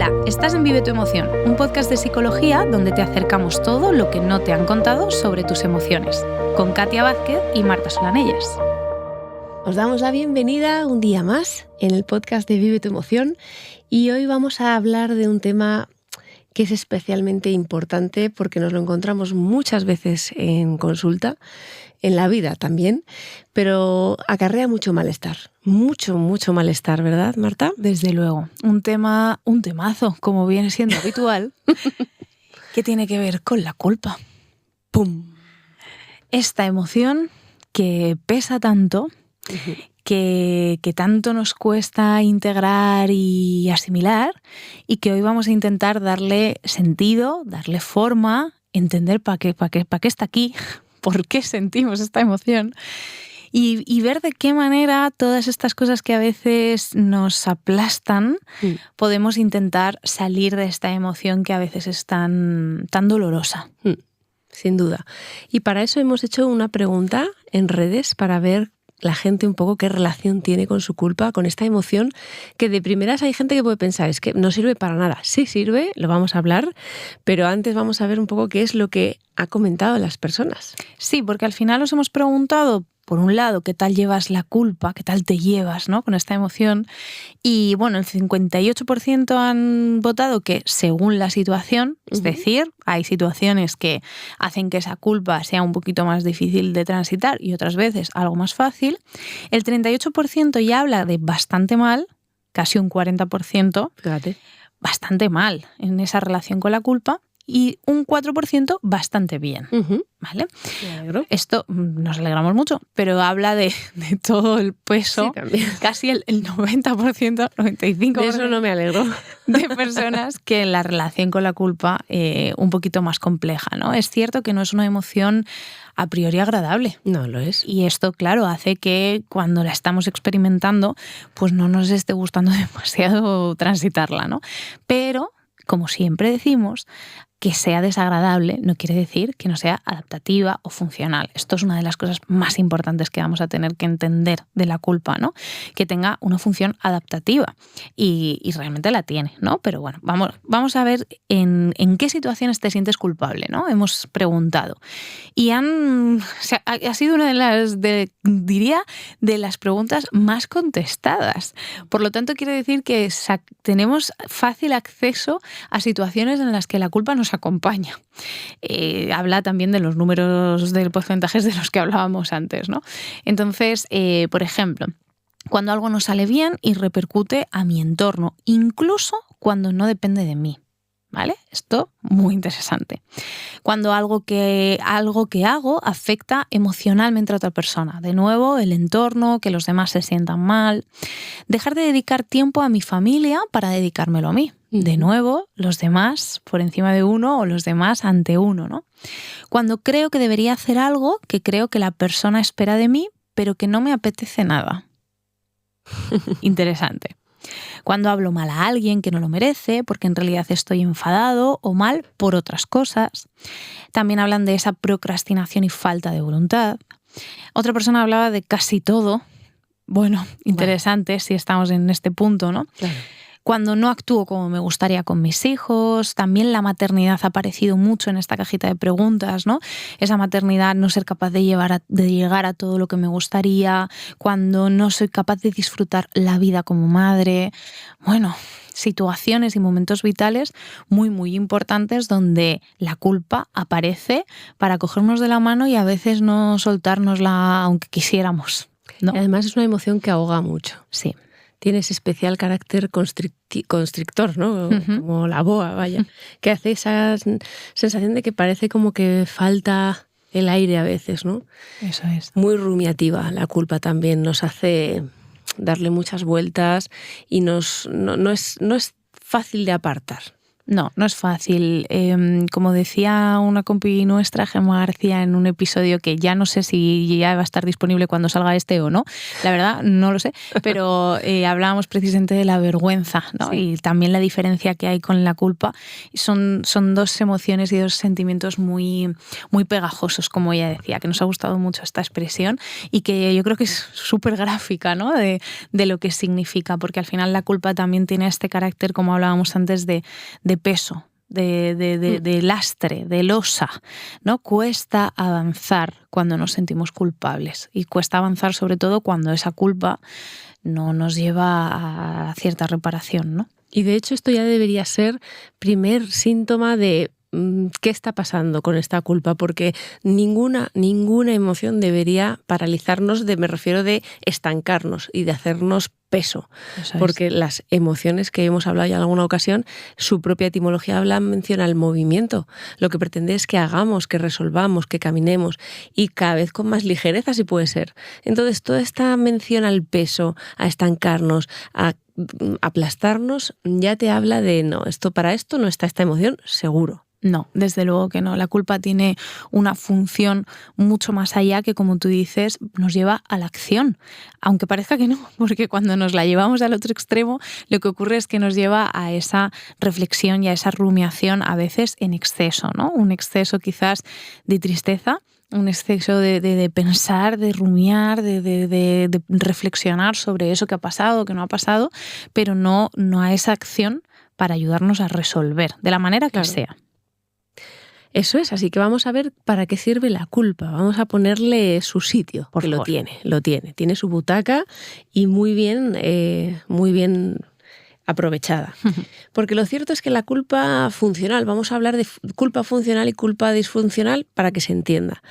Hola, estás en Vive tu Emoción, un podcast de psicología donde te acercamos todo lo que no te han contado sobre tus emociones, con Katia Vázquez y Marta Solanellas. Os damos la bienvenida un día más en el podcast de Vive tu Emoción y hoy vamos a hablar de un tema que es especialmente importante porque nos lo encontramos muchas veces en consulta, en la vida también, pero acarrea mucho malestar, mucho malestar, ¿verdad, Marta? Desde luego, un temazo, como viene siendo habitual, que tiene que ver con la culpa. ¡Pum! Esta emoción que pesa tanto, que tanto nos cuesta integrar y asimilar, y que hoy vamos a intentar darle sentido, darle forma, entender para qué está aquí, por qué sentimos esta emoción, y ver de qué manera todas estas cosas que a veces nos aplastan, podemos intentar salir de esta emoción que a veces es tan dolorosa. Sin duda. Y para eso hemos hecho una pregunta en redes para ver la gente un poco qué relación tiene con su culpa, con esta emoción que de primeras hay gente que puede pensar, es que no sirve para nada. Sí sirve, lo vamos a hablar, pero antes vamos a ver un poco qué es lo que ha comentado las personas. Sí, porque al final os hemos preguntado, por un lado, qué tal llevas la culpa, qué tal te llevas, ¿no?, con esta emoción. Y bueno, el 58% han votado que según la situación, es decir, hay situaciones que hacen que esa culpa sea un poquito más difícil de transitar y otras veces algo más fácil. El 38% ya habla de bastante mal, casi un 40%, Fíjate, bastante mal en esa relación con la culpa, y un 4% bastante bien. ¿Vale? me alegro. Esto nos alegramos mucho, pero habla de todo el peso, Sí, también. casi el 90%, 95% De eso no me alegro. de personas que la relación con la culpa un poquito más compleja, ¿no? Es cierto que no es una emoción a priori agradable. No lo es. Y esto, claro, hace que cuando la estamos experimentando, pues no nos esté gustando demasiado transitarla, ¿no? Pero, como siempre decimos, que sea desagradable no quiere decir que no sea adaptativa o funcional. Esto es una de las cosas más importantes que vamos a tener que entender de la culpa, ¿no? Que tenga una función adaptativa y realmente la tiene, ¿no? Pero bueno, vamos a ver en qué situaciones te sientes culpable, ¿no? Hemos preguntado. Y ha sido una diría, de las preguntas más contestadas. Por lo tanto, quiere decir que tenemos fácil acceso a situaciones en las que la culpa nos acompaña. Habla también de los números de porcentajes de los que hablábamos antes, ¿no? Entonces, por ejemplo, cuando algo no sale bien y repercute a mi entorno, incluso cuando no depende de mí. ¿Vale? Esto muy interesante. Cuando algo que hago afecta emocionalmente a otra persona. De nuevo, el entorno, que los demás se sientan mal. Dejar de dedicar tiempo a mi familia para dedicármelo a mí. De nuevo, los demás por encima de uno o los demás ante uno, ¿no? Cuando creo que debería hacer algo que creo que la persona espera de mí, pero que no me apetece nada. Interesante. Cuando hablo mal a alguien que no lo merece, porque en realidad estoy enfadado o mal por otras cosas. También hablan de esa procrastinación y falta de voluntad. Otra persona hablaba de casi todo. Bueno, interesante si estamos en este punto, ¿no? Claro. Cuando no actúo como me gustaría con mis hijos, también la maternidad ha aparecido mucho en esta cajita de preguntas, ¿no? Esa maternidad, no ser capaz de llegar a todo lo que me gustaría, cuando no soy capaz de disfrutar la vida como madre. Bueno, situaciones y momentos vitales muy importantes donde la culpa aparece para cogernos de la mano y a veces no soltárnosla aunque quisiéramos, ¿no? Además es una emoción que ahoga mucho. Sí. Tiene ese especial carácter constrictor, ¿no? Como la boa, vaya, que hace esa sensación de que parece como que falta el aire a veces, ¿no? Eso es. Muy rumiativa la culpa también, nos hace darle muchas vueltas y no es fácil de apartar. No, no es fácil. Como decía una compi nuestra, Gemma García, en un episodio que ya no sé si ya va a estar disponible cuando salga este o no, la verdad no lo sé, pero hablábamos precisamente de la vergüenza, ¿no? Sí. Y también la diferencia que hay con la culpa. Son dos emociones y dos sentimientos muy, muy pegajosos, como ella decía, que nos ha gustado mucho esta expresión y que yo creo que es súper gráfica, ¿no? de lo que significa, porque al final la culpa también tiene este carácter, como hablábamos antes, de peso, de lastre, de losa, ¿no? Cuesta avanzar cuando nos sentimos culpables y cuesta avanzar sobre todo cuando esa culpa no nos lleva a cierta reparación, ¿no? Y de hecho esto ya debería ser primer síntoma de qué está pasando con esta culpa, porque ninguna emoción debería paralizarnos, me refiero de estancarnos y de hacernos peso, porque las emociones que hemos hablado ya en alguna ocasión, su propia etimología menciona el movimiento. Lo que pretende es que hagamos, que resolvamos, que caminemos y cada vez con más ligereza si puede ser. Entonces toda esta mención al peso, a estancarnos, a aplastarnos, ya te habla de no, para esto no está esta emoción, seguro. No, desde luego que no. La culpa tiene una función mucho más allá que, como tú dices, nos lleva a la acción. Aunque parezca que no, porque cuando nos la llevamos al otro extremo, lo que ocurre es que nos lleva a esa reflexión y a esa rumiación, a veces en exceso, ¿no? Un exceso quizás de tristeza, un exceso de pensar, de rumiar, de reflexionar sobre eso que ha pasado, que no ha pasado, pero no a esa acción para ayudarnos a resolver, de la manera que sea. Eso es, así que vamos a ver para qué sirve la culpa. Vamos a ponerle su sitio, porque lo tiene. Tiene su butaca y muy bien aprovechada. Porque lo cierto es que la culpa funcional, vamos a hablar de culpa funcional y culpa disfuncional para que se entienda.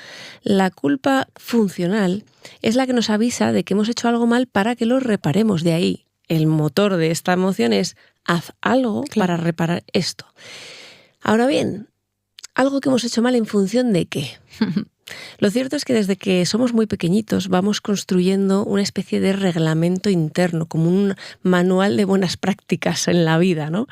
La culpa funcional es la que nos avisa de que hemos hecho algo mal para que lo reparemos. De ahí, el motor de esta emoción es haz algo para reparar esto. Ahora bien, algo que hemos hecho mal en función de qué. Lo cierto es que desde que somos muy pequeñitos vamos construyendo una especie de reglamento interno, como un manual de buenas prácticas en la vida, ¿no?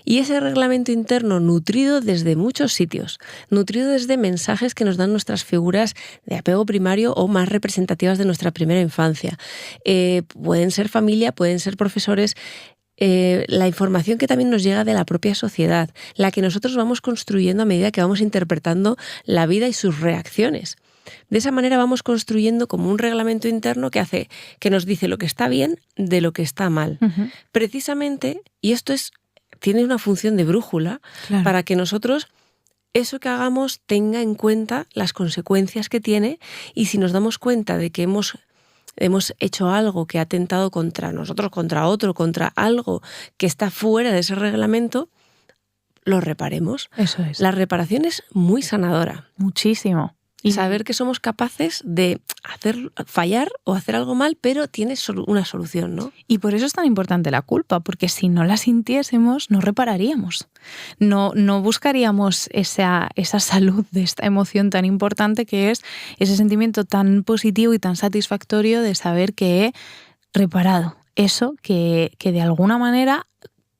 Y ese reglamento interno nutrido desde muchos sitios, nutrido desde mensajes que nos dan nuestras figuras de apego primario o más representativas de nuestra primera infancia. Pueden ser familia, pueden ser profesores. La información que también nos llega de la propia sociedad, la que nosotros vamos construyendo a medida que vamos interpretando la vida y sus reacciones. De esa manera vamos construyendo como un reglamento interno que nos dice lo que está bien de lo que está mal. Uh-huh. Precisamente, y esto tiene una función de brújula, claro, para que nosotros eso que hagamos tenga en cuenta las consecuencias que tiene, y si nos damos cuenta de que hemos hecho algo que ha atentado contra nosotros, contra otro, contra algo que está fuera de ese reglamento, lo reparemos. Eso es. La reparación es muy sanadora. Muchísimo. Y saber que somos capaces de fallar o hacer algo mal, pero tiene una solución, ¿no? Y por eso es tan importante la culpa, porque si no la sintiésemos, no repararíamos. No buscaríamos esa salud de esta emoción tan importante que es ese sentimiento tan positivo y tan satisfactorio de saber que he reparado eso que de alguna manera,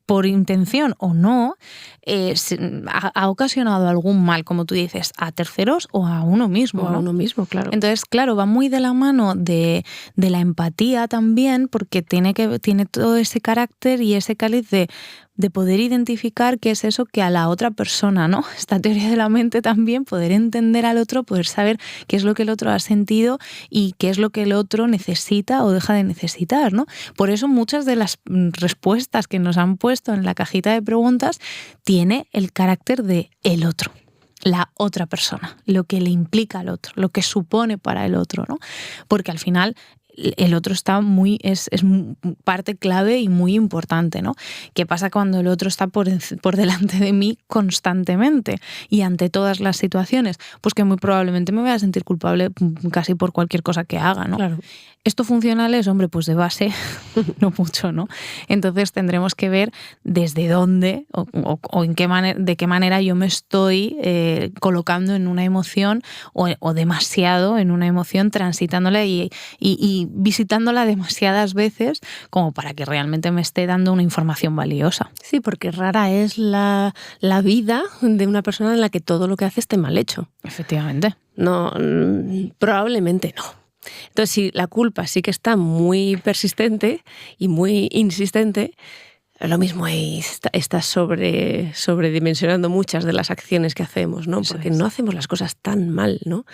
por intención o no, ha ocasionado algún mal, como tú dices, a terceros o a uno mismo. O ¿no? A uno mismo, claro. Entonces, claro, va muy de la mano de la empatía también, porque tiene todo ese carácter y ese cáliz de poder identificar qué es eso que a la otra persona, ¿no? Esta teoría de la mente también, poder entender al otro, poder saber qué es lo que el otro ha sentido y qué es lo que el otro necesita o deja de necesitar, ¿no? Por eso muchas de las respuestas que nos han puesto en la cajita de preguntas tiene el carácter de el otro, la otra persona, lo que le implica al otro, lo que supone para el otro, ¿no? Porque al final el otro es parte clave y muy importante, ¿no? ¿Qué pasa cuando el otro está por delante de mí constantemente y ante todas las situaciones? Pues que muy probablemente me voy a sentir culpable casi por cualquier cosa que haga, ¿no? Claro. Esto funcional es, hombre, pues de base no mucho, ¿no? Entonces tendremos que ver desde dónde o de qué manera yo me estoy colocando en una emoción o demasiado en una emoción, transitándola y y visitándola demasiadas veces como para que realmente me esté dando una información valiosa. Sí, porque rara es la vida de una persona en la que todo lo que hace esté mal hecho. Efectivamente. No, probablemente no. Entonces, si la culpa sí que está muy persistente y muy insistente, lo mismo ahí está sobredimensionando muchas de las acciones que hacemos, ¿no? Porque no hacemos las cosas tan mal, ¿no?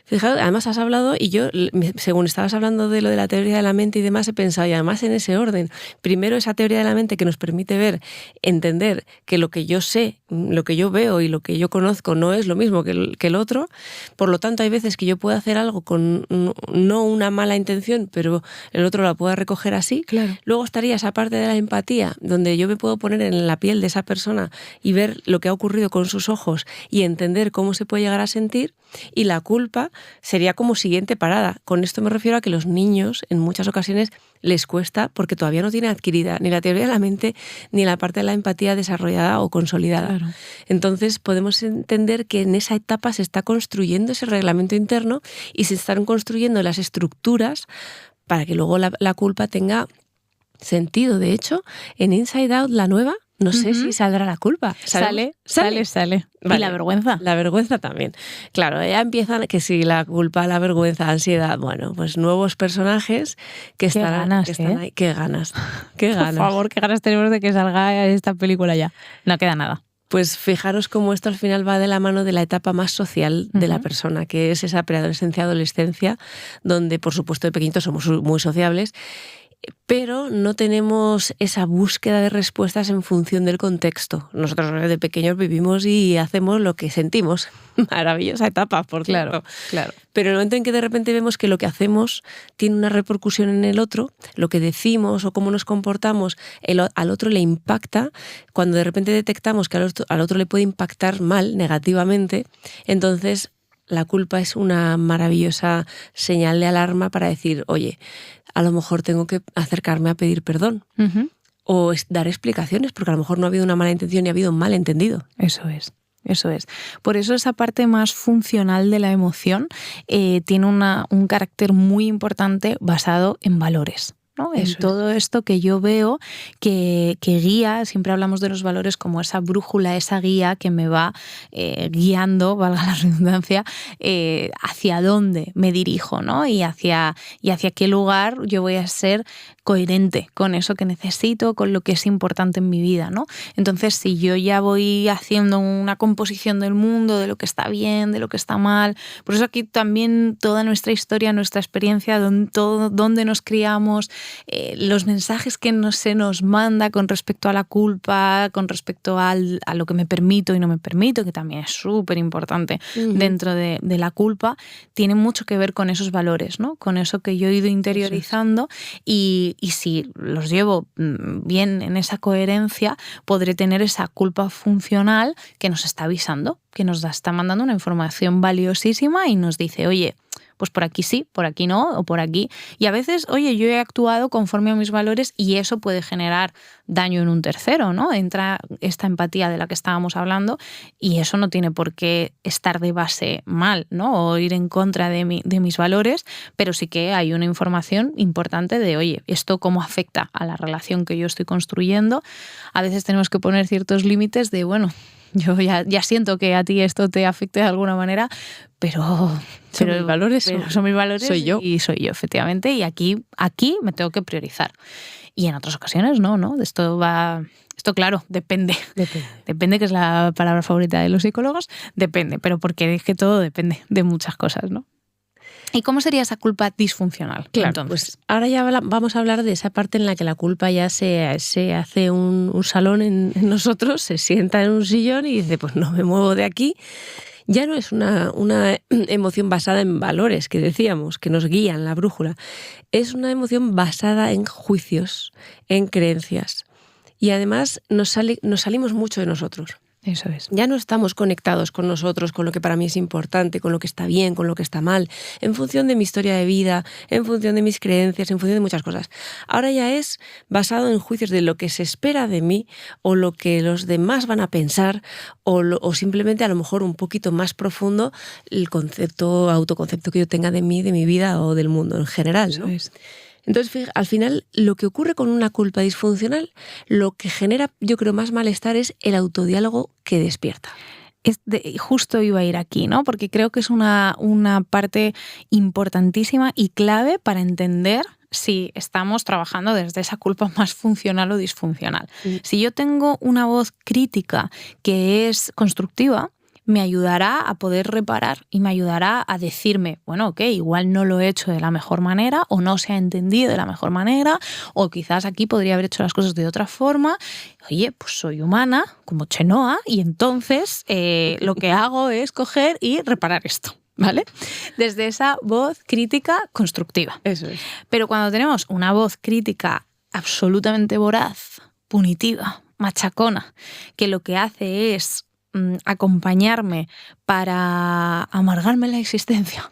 Fijaos, además has hablado, y yo, según estabas hablando de lo de la teoría de la mente y demás, he pensado, y además en ese orden, primero esa teoría de la mente que nos permite entender que lo que yo sé, lo que yo veo y lo que yo conozco no es lo mismo que el otro, por lo tanto hay veces que yo puedo hacer algo con no una mala intención, pero el otro la pueda recoger así. Claro. Luego estaría esa parte de la empatía, donde yo me puedo poner en la piel de esa persona y ver lo que ha ocurrido con sus ojos y entender cómo se puede llegar a sentir, y la culpa sería como siguiente parada. Con esto me refiero a que los niños en muchas ocasiones les cuesta porque todavía no tienen adquirida ni la teoría de la mente ni la parte de la empatía desarrollada o consolidada. Claro. Entonces podemos entender que en esa etapa se está construyendo ese reglamento interno y se están construyendo las estructuras para que luego la culpa tenga sentido. De hecho, en Inside Out, la nueva, no sé si saldrá la culpa. Sale. Vale. Y la vergüenza. La vergüenza también. Claro, ya empiezan que si la culpa, la vergüenza, la ansiedad, bueno, pues nuevos personajes que están ahí. Qué ganas. Qué ganas. Por favor, qué ganas tenemos de que salga esta película ya. No queda nada. Pues fijaros cómo esto al final va de la mano de la etapa más social de la persona, que es esa preadolescencia, adolescencia, donde por supuesto de pequeñitos somos muy sociables, pero no tenemos esa búsqueda de respuestas en función del contexto. Nosotros de pequeños vivimos y hacemos lo que sentimos. Maravillosa etapa, por cierto. Claro. Pero en el momento en que de repente vemos que lo que hacemos tiene una repercusión en el otro, lo que decimos o cómo nos comportamos al otro le impacta, cuando de repente detectamos que al otro le puede impactar mal, negativamente, entonces la culpa es una maravillosa señal de alarma para decir, oye, a lo mejor tengo que acercarme a pedir perdón o dar explicaciones, porque a lo mejor no ha habido una mala intención y ha habido un malentendido. Eso es. Por eso esa parte más funcional de la emoción tiene un carácter muy importante basado en valores, ¿no? En todo esto que yo veo que guía, siempre hablamos de los valores como esa brújula, esa guía que me va guiando, valga la redundancia, hacia dónde me dirijo, ¿no? Y hacia qué lugar yo voy a ser coherente con eso que necesito, con lo que es importante en mi vida, ¿no? Entonces, si yo ya voy haciendo una composición del mundo, de lo que está bien, de lo que está mal, por eso aquí también toda nuestra historia, nuestra experiencia, dónde nos criamos, los mensajes que se nos manda con respecto a la culpa, con respecto a lo que me permito y no me permito, que también es súper importante dentro de la culpa, tiene mucho que ver con esos valores, ¿no? Con eso que yo he ido interiorizando y si los llevo bien en esa coherencia, podré tener esa culpa funcional que nos está avisando, que nos está mandando una información valiosísima y nos dice, oye, pues por aquí sí, por aquí no, o por aquí. Y a veces, oye, yo he actuado conforme a mis valores y eso puede generar daño en un tercero, ¿no? Entra esta empatía de la que estábamos hablando y eso no tiene por qué estar de base mal, ¿no? O ir en contra de mis valores, pero sí que hay una información importante de, oye, esto cómo afecta a la relación que yo estoy construyendo. A veces tenemos que poner ciertos límites de, bueno, yo ya siento que a ti esto te afecte de alguna manera, pero son mis valores, soy yo. Y soy yo, efectivamente, y aquí me tengo que priorizar. Y en otras ocasiones no. Esto claro, depende. Depende, que es la palabra favorita de los psicólogos, depende, pero porque es que todo depende de muchas cosas, ¿no? ¿Y cómo sería esa culpa disfuncional? Claro, entonces, pues ahora ya vamos a hablar de esa parte en la que la culpa ya se hace un salón en nosotros, se sienta en un sillón y dice, pues no me muevo de aquí. Ya no es una emoción basada en valores, que decíamos, que nos guían la brújula. Es una emoción basada en juicios, en creencias. Y además nos salimos mucho de nosotros. Eso es. Ya no estamos conectados con nosotros, con lo que para mí es importante, con lo que está bien, con lo que está mal, en función de mi historia de vida, en función de mis creencias, en función de muchas cosas. Ahora ya es basado en juicios de lo que se espera de mí o lo que los demás van a pensar o simplemente a lo mejor un poquito más profundo el autoconcepto que yo tenga de mí, de mi vida o del mundo en general, ¿no? Eso es. Entonces, al final, lo que ocurre con una culpa disfuncional, lo que genera, yo creo, más malestar es el autodiálogo que despierta. Justo iba a ir aquí, ¿no? Porque creo que es una parte importantísima y clave para entender si estamos trabajando desde esa culpa más funcional o disfuncional. Si yo tengo una voz crítica que es constructiva, me ayudará a poder reparar y me ayudará a decirme, bueno, ok, igual no lo he hecho de la mejor manera o no se ha entendido de la mejor manera o quizás aquí podría haber hecho las cosas de otra forma. Oye, pues soy humana, como Chenoa, y entonces lo que hago es coger y reparar esto, ¿vale? Desde esa voz crítica constructiva. Eso es. Pero cuando tenemos una voz crítica absolutamente voraz, punitiva, machacona, que lo que hace es acompañarme para amargarme la existencia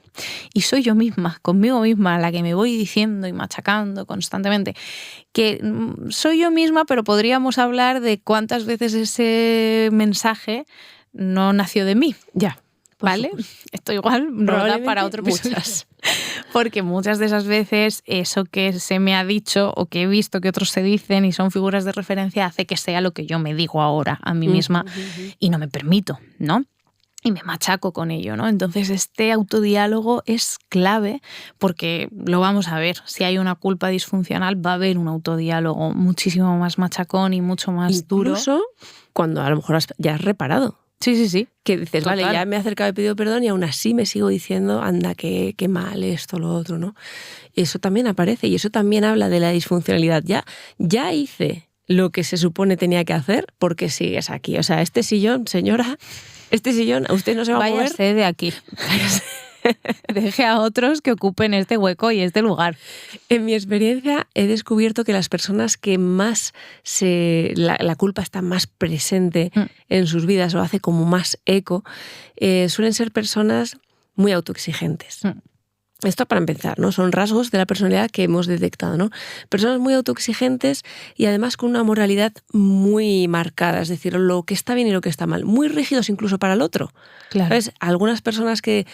y soy yo misma, conmigo misma, la que me voy diciendo y machacando constantemente, que soy yo misma, pero podríamos hablar de cuántas veces ese mensaje no nació de mí, ya, ¿vale? Esto igual nos da para otro episodio. Muchas. Porque muchas de esas veces eso que se me ha dicho o que he visto que otros se dicen y son figuras de referencia hace que sea lo que yo me digo ahora a mí misma y no me permito, ¿no? Y me machaco con ello, ¿no? Entonces este autodiálogo es clave porque lo vamos a ver. Si hay una culpa disfuncional va a haber un autodiálogo muchísimo más machacón y mucho más duro. Incluso cuando a lo mejor ya has reparado. Sí. Que dices, Total. vale, ya me he acercado y he pedido perdón y aún así me sigo diciendo, anda, qué mal esto, lo otro, ¿no? Eso también aparece y eso también habla de la disfuncionalidad. Ya hice lo que se supone tenía que hacer porque sigues aquí. O sea, este sillón, señora, usted no se va a mover. Váyase de aquí. Deje a otros que ocupen este hueco y este lugar. En mi experiencia he descubierto que las personas que más la culpa está más presente en sus vidas o hace como más eco, suelen ser personas muy autoexigentes. Esto para empezar, ¿no? Son rasgos de la personalidad que hemos detectado, ¿no? Personas muy autoexigentes y además con una moralidad muy marcada, es decir, lo que está bien y lo que está mal, muy rígidos incluso para el otro. Claro. ¿Sabes? Algunas personas que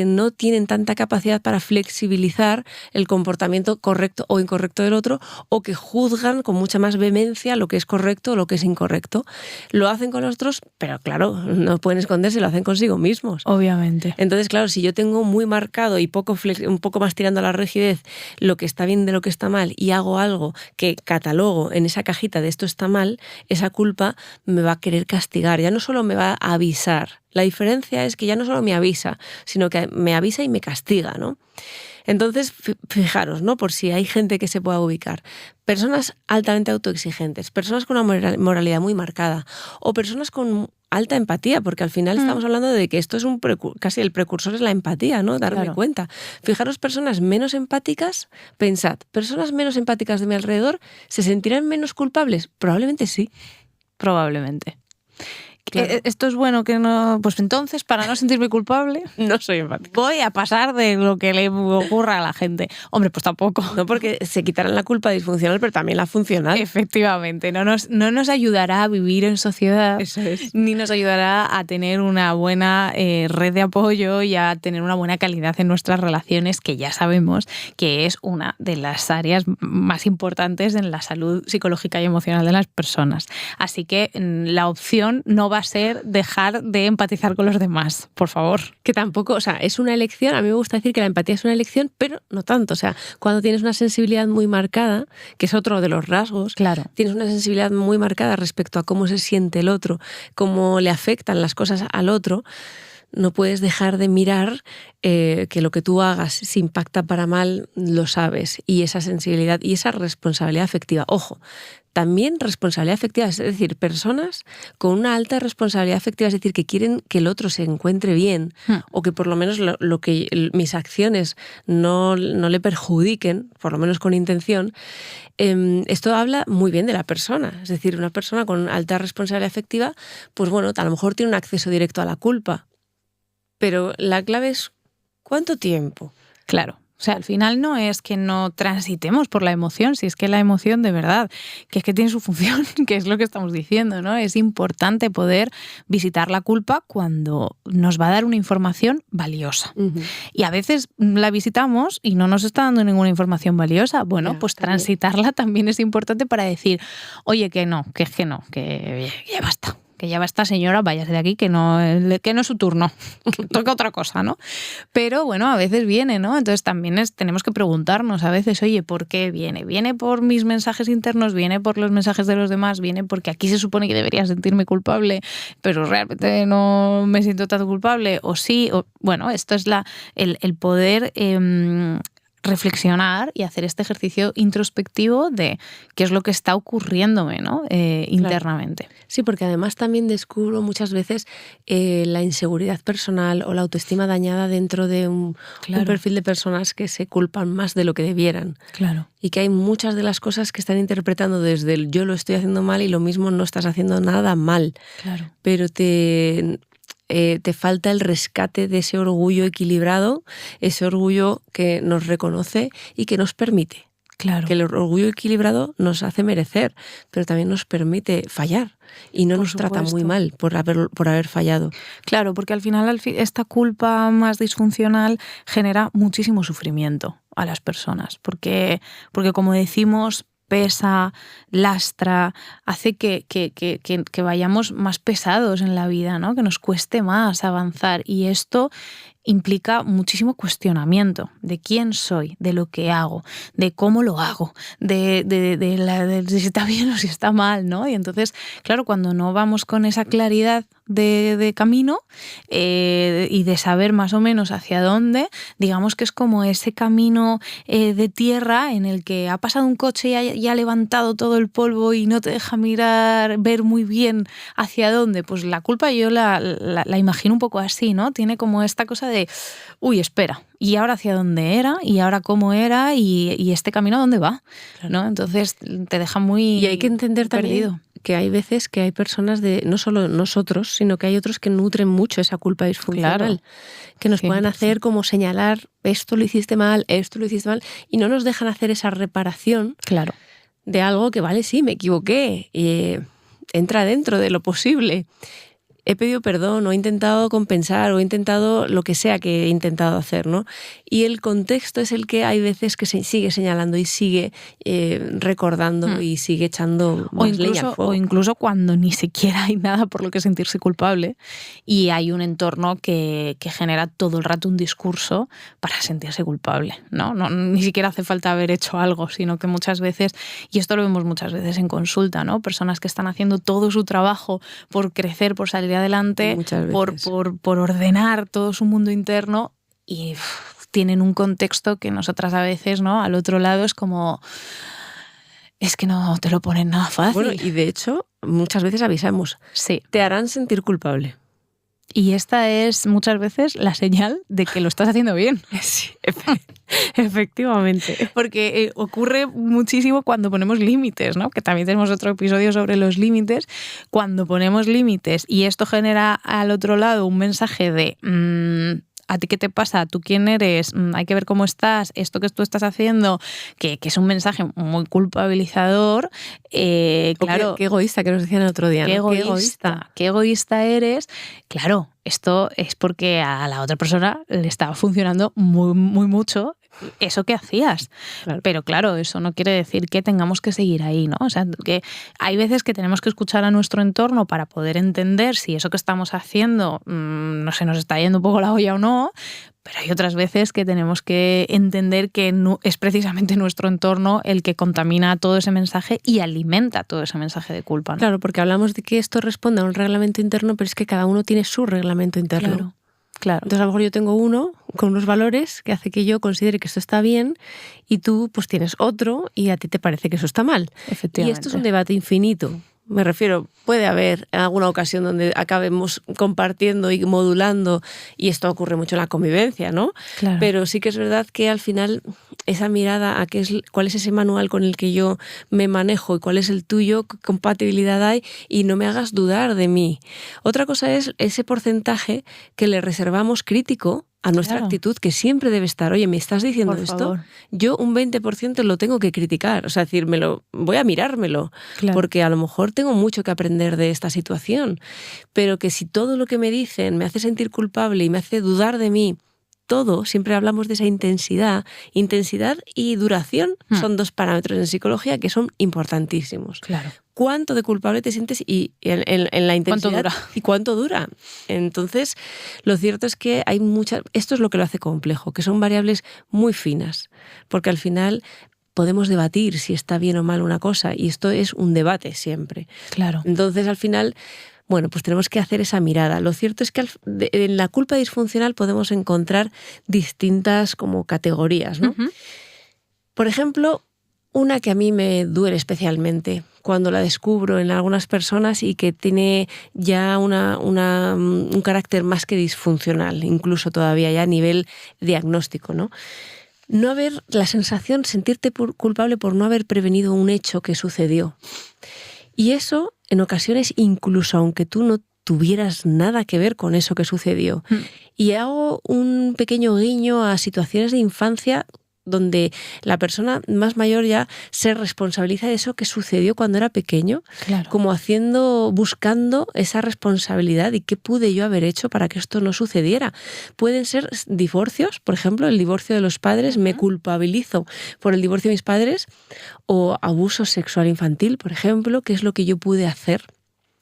no tienen tanta capacidad para flexibilizar el comportamiento correcto o incorrecto del otro o que juzgan con mucha más vehemencia lo que es correcto o lo que es incorrecto. Lo hacen con los otros, pero claro, no pueden esconderse, lo hacen consigo mismos. Obviamente. Entonces, claro, si yo tengo muy marcado y un poco más tirando a la rigidez lo que está bien de lo que está mal y hago algo que catalogo en esa cajita de esto está mal, esa culpa me va a querer castigar, ya no solo me va a avisar. La diferencia es que ya no solo me avisa, sino que me avisa y me castiga, ¿no? Entonces, fijaros, ¿no? Por si hay gente que se pueda ubicar. Personas altamente autoexigentes, personas con una moralidad muy marcada o personas con alta empatía, porque al final estamos hablando de que esto es casi el precursor es la empatía, ¿no? Darme cuenta. Fijaros, personas menos empáticas, pensad, personas menos empáticas de mi alrededor, ¿se sentirán menos culpables? Probablemente sí. Probablemente. Claro. Esto es bueno que no... Pues entonces, para no sentirme culpable, No soy empática. voy a pasar de lo que le ocurra a la gente. Hombre, pues tampoco. No, porque se quitarán la culpa disfuncional, pero también la funcional. Efectivamente, no nos ayudará a vivir en sociedad. Eso es. Ni nos ayudará a tener una buena red de apoyo y a tener una buena calidad en nuestras relaciones, que ya sabemos que es una de las áreas más importantes en la salud psicológica y emocional de las personas. Así que la opción no va a ser dejar de empatizar con los demás, por favor. Que tampoco, o sea, es una elección, a mí me gusta decir que la empatía es una elección, pero no tanto. O sea, cuando tienes una sensibilidad muy marcada, que es otro de los rasgos, claro, tienes una sensibilidad muy marcada respecto a cómo se siente el otro, cómo le afectan las cosas al otro, no puedes dejar de mirar que lo que tú hagas, si impacta para mal, lo sabes. Y esa sensibilidad y esa responsabilidad afectiva. Ojo, también responsabilidad afectiva, es decir, personas con una alta responsabilidad afectiva, es decir, que quieren que el otro se encuentre bien o que por lo menos mis acciones no le perjudiquen, por lo menos con intención. Esto habla muy bien de la persona. Es decir, una persona con alta responsabilidad afectiva, pues bueno, a lo mejor tiene un acceso directo a la culpa. Pero la clave es ¿cuánto tiempo? Claro. O sea, al final no es que no transitemos por la emoción, si es que la emoción de verdad, que es que tiene su función, que es lo que estamos diciendo, ¿no? Es importante poder visitar la culpa cuando nos va a dar una información valiosa. Uh-huh. Y a veces la visitamos y no nos está dando ninguna información valiosa. Bueno, pues transitarla también es importante para decir, oye, que ya basta. Que ya va esta señora, váyase de aquí, que no es su turno, que toca otra cosa, ¿no? Pero bueno, a veces viene, ¿no? Entonces también tenemos que preguntarnos a veces, oye, ¿por qué viene? ¿Viene por mis mensajes internos? ¿Viene por los mensajes de los demás? ¿Viene porque aquí se supone que debería sentirme culpable, pero realmente no me siento tan culpable? ¿O sí? Bueno, esto es el poder reflexionar y hacer este ejercicio introspectivo de qué es lo que está ocurriéndome, ¿no? Internamente. Claro. Sí, porque además también descubro muchas veces la inseguridad personal o la autoestima dañada dentro de un perfil de personas que se culpan más de lo que debieran. Claro. Y que hay muchas de las cosas que están interpretando desde el yo lo estoy haciendo mal y lo mismo no estás haciendo nada mal. Claro. Pero te falta el rescate de ese orgullo equilibrado, ese orgullo que nos reconoce y que nos permite. Claro. Que el orgullo equilibrado nos hace merecer, pero también nos permite fallar y no nos trata muy mal por haber fallado. Claro, porque al final esta culpa más disfuncional genera muchísimo sufrimiento a las personas, porque como decimos, pesa, lastra, hace que vayamos más pesados en la vida, ¿no? Que nos cueste más avanzar. Y esto implica muchísimo cuestionamiento de quién soy, de lo que hago, de cómo lo hago, de si está bien o si está mal, ¿no? Y entonces, claro, cuando no vamos con esa claridad de camino y de saber más o menos hacia dónde, digamos que es como ese camino de tierra en el que ha pasado un coche y ha levantado todo el polvo y no te deja ver muy bien hacia dónde. Pues la culpa yo la imagino un poco así, ¿no? Tiene como esta cosa de, uy, espera, ¿y ahora hacia dónde era? ¿Y ahora cómo era? ¿Y este camino a dónde va? Claro. ¿No? Entonces te deja muy Y hay que entender perdido. También que hay veces que hay personas no solo nosotros, sino que hay otros que nutren mucho esa culpa disfuncional, claro, que nos puedan hacer como señalar esto lo hiciste mal, y no nos dejan hacer esa reparación, claro, de algo que vale, sí, me equivoqué, entra dentro de lo posible. He pedido perdón, o he intentado compensar, o he intentado lo que sea que he intentado hacer, ¿no? Y el contexto es el que hay veces que se sigue señalando y sigue recordando y sigue echando más leña al fuego. O incluso cuando ni siquiera hay nada por lo que sentirse culpable y hay un entorno que genera todo el rato un discurso para sentirse culpable, ¿no? Ni siquiera hace falta haber hecho algo, sino que muchas veces, y esto lo vemos muchas veces en consulta, ¿no? Personas que están haciendo todo su trabajo por crecer, por salir adelante, por ordenar todo su mundo interno y tienen un contexto que nosotras a veces, ¿no? Al otro lado es como, es que no te lo ponen nada fácil. Bueno, y de hecho muchas veces avisamos, sí, te harán sentir culpable. Y esta es muchas veces la señal de que lo estás haciendo bien. Sí, efectivamente. Porque ocurre muchísimo cuando ponemos límites, ¿no? Que también tenemos otro episodio sobre los límites. Cuando ponemos límites y esto genera al otro lado un mensaje de ¿a ti qué te pasa? ¿Tú quién eres? Hay que ver cómo estás. Esto que tú estás haciendo, que es un mensaje muy culpabilizador. Claro, qué egoísta, que nos decían el otro día. Qué egoísta eres. Claro, esto es porque a la otra persona le estaba funcionando muy, muy mucho eso que hacías. Claro. Pero claro, eso no quiere decir que tengamos que seguir ahí, ¿no? O sea, que hay veces que tenemos que escuchar a nuestro entorno para poder entender si eso que estamos haciendo no se nos está yendo un poco la olla o no, pero hay otras veces que tenemos que entender que no, es precisamente nuestro entorno el que contamina todo ese mensaje y alimenta todo ese mensaje de culpa, ¿no? Claro, porque hablamos de que esto responde a un reglamento interno, pero es que cada uno tiene su reglamento interno. Claro. Claro. Entonces a lo mejor yo tengo uno con unos valores que hace que yo considere que esto está bien y tú pues tienes otro y a ti te parece que eso está mal. Efectivamente. Y esto es un debate infinito. Me refiero, puede haber alguna ocasión donde acabemos compartiendo y modulando, y esto ocurre mucho en la convivencia, ¿no? Claro. Pero sí que es verdad que al final esa mirada a cuál es ese manual con el que yo me manejo y cuál es el tuyo, qué compatibilidad hay, y no me hagas dudar de mí. Otra cosa es ese porcentaje que le reservamos crítico a nuestra actitud, que siempre debe estar, oye, ¿me estás diciendo Por esto? favor. Yo un 20% lo tengo que criticar, o sea, decírmelo, voy a mirármelo, porque a lo mejor tengo mucho que aprender de esta situación, pero que si todo lo que me dicen me hace sentir culpable y me hace dudar de mí, todo, siempre hablamos de esa intensidad y duración son dos parámetros en psicología que son importantísimos. Claro. ¿Cuánto de culpable te sientes y en la intensidad? ¿Cuánto dura? ¿Y cuánto dura? Entonces, lo cierto es que hay esto es lo que lo hace complejo, que son variables muy finas, porque al final podemos debatir si está bien o mal una cosa, y esto es un debate siempre. Claro. Entonces, al final, bueno, pues tenemos que hacer esa mirada. Lo cierto es que en la culpa disfuncional podemos encontrar distintas como categorías, ¿no? Uh-huh. Por ejemplo, una que a mí me duele especialmente cuando la descubro en algunas personas y que tiene ya un carácter más que disfuncional, incluso todavía ya a nivel diagnóstico, ¿no? No haber la sensación, sentirte culpable por no haber prevenido un hecho que sucedió. Y eso, en ocasiones, incluso aunque tú no tuvieras nada que ver con eso que sucedió. Y hago un pequeño guiño a situaciones de infancia donde la persona más mayor ya se responsabiliza de eso que sucedió cuando era pequeño, como buscando esa responsabilidad y qué pude yo haber hecho para que esto no sucediera. Pueden ser divorcios, por ejemplo, el divorcio de los padres, me culpabilizo por el divorcio de mis padres, o abuso sexual infantil, por ejemplo, qué es lo que yo pude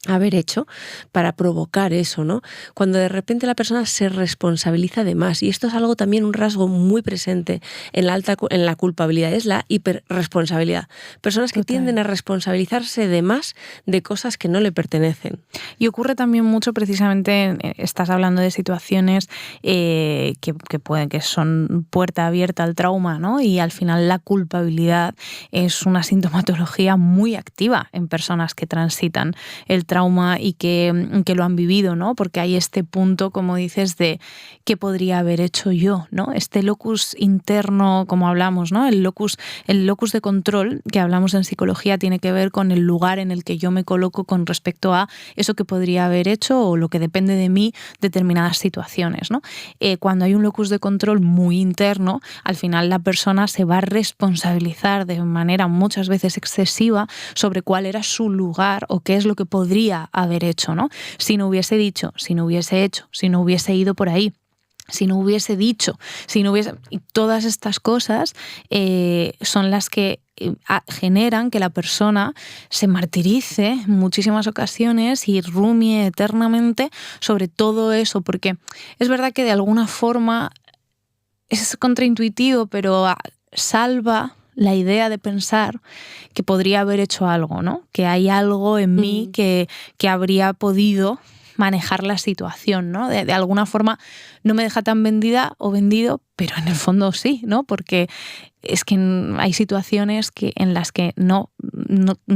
haber hecho para provocar eso, ¿no? Cuando de repente la persona se responsabiliza de más, y esto es algo también, un rasgo muy presente en la culpabilidad, es la hiperresponsabilidad. Personas que tienden a responsabilizarse de más de cosas que no le pertenecen. Y ocurre también mucho, precisamente, estás hablando de situaciones que son puerta abierta al trauma, ¿no? Y al final la culpabilidad es una sintomatología muy activa en personas que transitan el trauma y que lo han vivido, ¿no? Porque hay este punto, como dices, de qué podría haber hecho yo, ¿no? Este locus interno, como hablamos, ¿no? El locus de control que hablamos en psicología tiene que ver con el lugar en el que yo me coloco con respecto a eso que podría haber hecho o lo que depende de mí determinadas situaciones, ¿no? Cuando hay un locus de control muy interno, al final la persona se va a responsabilizar de manera muchas veces excesiva sobre cuál era su lugar o qué es lo que podría haber hecho, ¿no? Si no hubiese dicho, si no hubiese hecho, si no hubiese ido por ahí, si no hubiese dicho, si no hubiese... Y todas estas cosas son las que generan que la persona se martirice en muchísimas ocasiones y rumie eternamente sobre todo eso, porque es verdad que de alguna forma es contraintuitivo, pero salva la idea de pensar que podría haber hecho algo, ¿no? Que hay algo en mí que habría podido manejar la situación, ¿no? De alguna forma no me deja tan vendida o vendido, pero en el fondo sí, ¿no? Porque es que hay situaciones en las que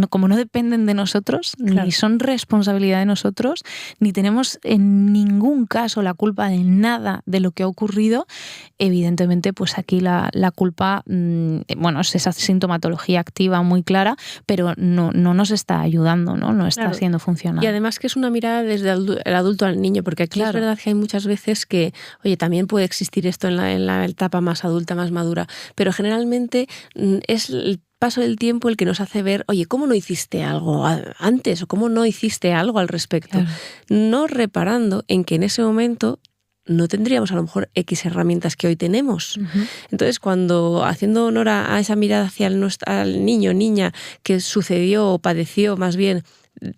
como no dependen de nosotros, ni son responsabilidad de nosotros, ni tenemos en ningún caso la culpa de nada de lo que ha ocurrido, evidentemente pues aquí la culpa, es esa sintomatología activa muy clara, pero no nos está ayudando, no está siendo funcional. Y además que es una mirada desde el adulto al niño, porque aquí es verdad que hay muchas veces que, oye, también puede existir esto en la etapa más adulta, más madura, pero generalmente es el paso del tiempo el que nos hace ver, oye, ¿cómo no hiciste algo antes? ¿O cómo no hiciste algo al respecto? No reparando en que en ese momento no tendríamos a lo mejor X herramientas que hoy tenemos. Entonces, cuando, haciendo honor a esa mirada hacia al niño, niña, que sucedió o padeció más bien